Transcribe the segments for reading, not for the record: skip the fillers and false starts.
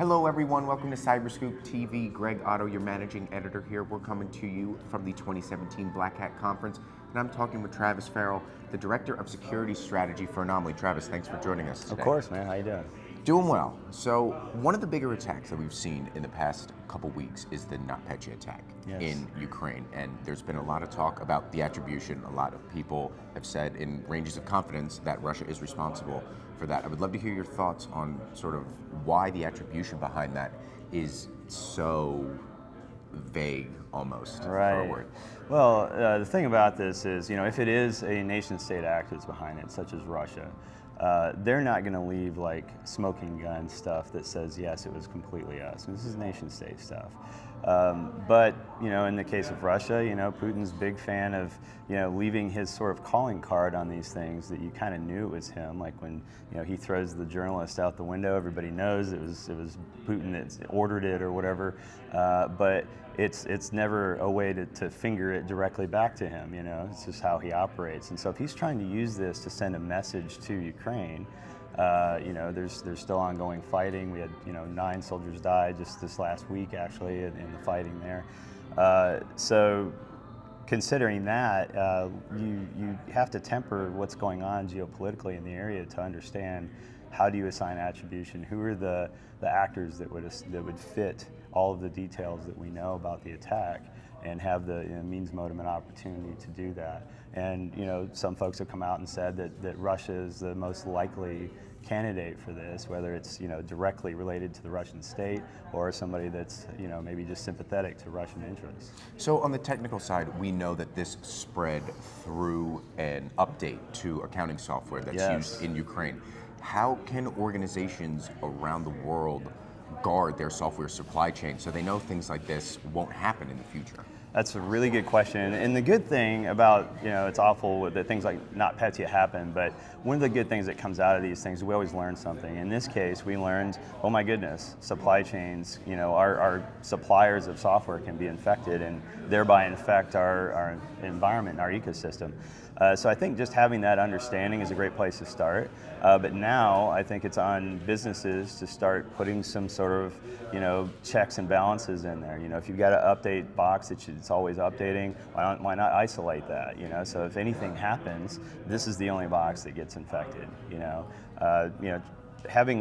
Hello everyone, welcome to Cyberscoop TV. Greg Otto, your managing editor here. We're coming to you from the 2017 Black Hat Conference, and I'm talking with Travis Farral, the Director of Security Strategy for Anomali. Travis, thanks for joining us today. Of course, man. How you doing? Doing well. So, one of the bigger attacks that we've seen in the past couple weeks is the NotPetya attack in Ukraine, and there's been a lot of talk about the attribution. A lot of people have said in ranges of confidence that Russia is responsible for that. I would love to hear your thoughts on sort of why the attribution behind that is so vague, almost, for a word. Well, the thing about this is, if it is a nation-state act that's behind it, such as Russia, they're not going to leave like smoking gun stuff that says, yes, it was completely us. And this is nation-state stuff. But, in the case of Russia, Putin's a big fan of, leaving his sort of calling card on these things that you kind of knew it was him. Like when, he throws the journalist out the window, everybody knows it was Putin that ordered it or whatever. But it's never a way to finger it directly back to him, It's just how he operates. And so if he's trying to use this to send a message to Ukraine, there's still ongoing fighting. We had 9 soldiers die just this last week, actually, in the fighting there. So considering that, you have to temper what's going on geopolitically in the area to understand how do you assign attribution. Who are the actors that would fit all of the details that we know about the attack, and have the means, modem, and opportunity to do that. And some folks have come out and said that Russia is the most likely candidate for this, whether it's directly related to the Russian state or somebody that's maybe just sympathetic to Russian interests. So on the technical side, we know that this spread through an update to accounting software that's used in Ukraine. How can organizations around the world guard their software supply chain so they know things like this won't happen in the future? That's a really good question. And the good thing about, it's awful that things like NotPetya happen, but one of the good things that comes out of these things, we always learn something. In this case, we learned, oh my goodness, supply chains, our suppliers of software can be infected and thereby infect our environment and our ecosystem. So I think just having that understanding is a great place to start. But now I think it's on businesses to start putting some sort of, checks and balances in there. If you've got an update box that it's always updating, why not isolate that? So if anything happens, this is the only box that gets infected. Having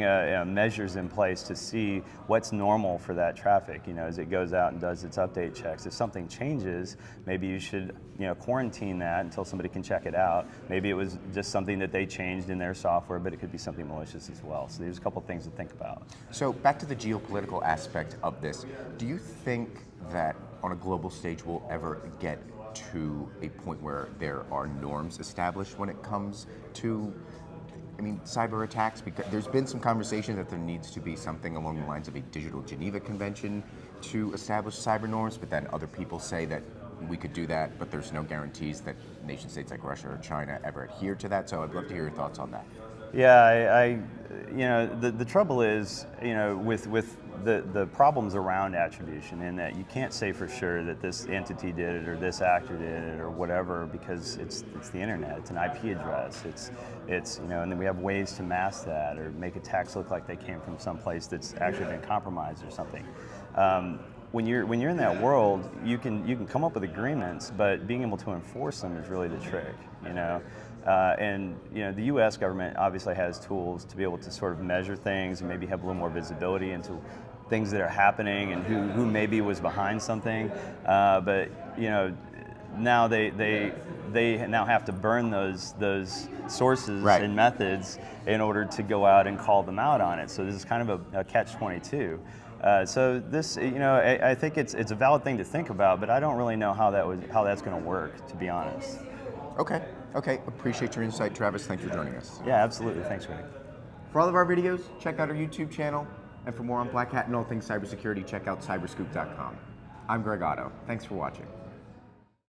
measures in place to see what's normal for that traffic, as it goes out and does its update checks. If something changes, maybe you should, quarantine that until somebody can check it out. Maybe it was just something that they changed in their software, but it could be something malicious as well. So there's a couple things to think about. So back to the geopolitical aspect of this. Do you think that on a global stage we'll ever get to a point where there are norms established when it comes to cyber attacks? Because there's been some conversation that there needs to be something along the lines of a digital Geneva convention to establish cyber norms, but then other people say that we could do that, but there's no guarantees that nation states like Russia or China ever adhere to that. So I'd love to hear your thoughts on that. Yeah, the trouble is, with the problems around attribution, in that you can't say for sure that this entity did it or this actor did it or whatever, because it's the internet, it's an IP address, it's and then we have ways to mask that or make attacks look like they came from someplace that's actually been compromised or something. When you're in that world, you can come up with agreements, but being able to enforce them is really the trick. And the U.S. government obviously has tools to be able to sort of measure things and maybe have a little more visibility into things that are happening and who maybe was behind something. But now they now have to burn those sources and methods in order to go out and call them out on it. So this is kind of a catch-22. So this, I think it's a valid thing to think about, but I don't really know how that's going to work, to be honest. Okay. Appreciate your insight, Travis. Thanks for joining us. Yeah, absolutely. Thanks, Greg. For all of our videos, check out our YouTube channel, and for more on Black Hat and all things cybersecurity, check out cyberscoop.com. I'm Greg Otto. Thanks for watching.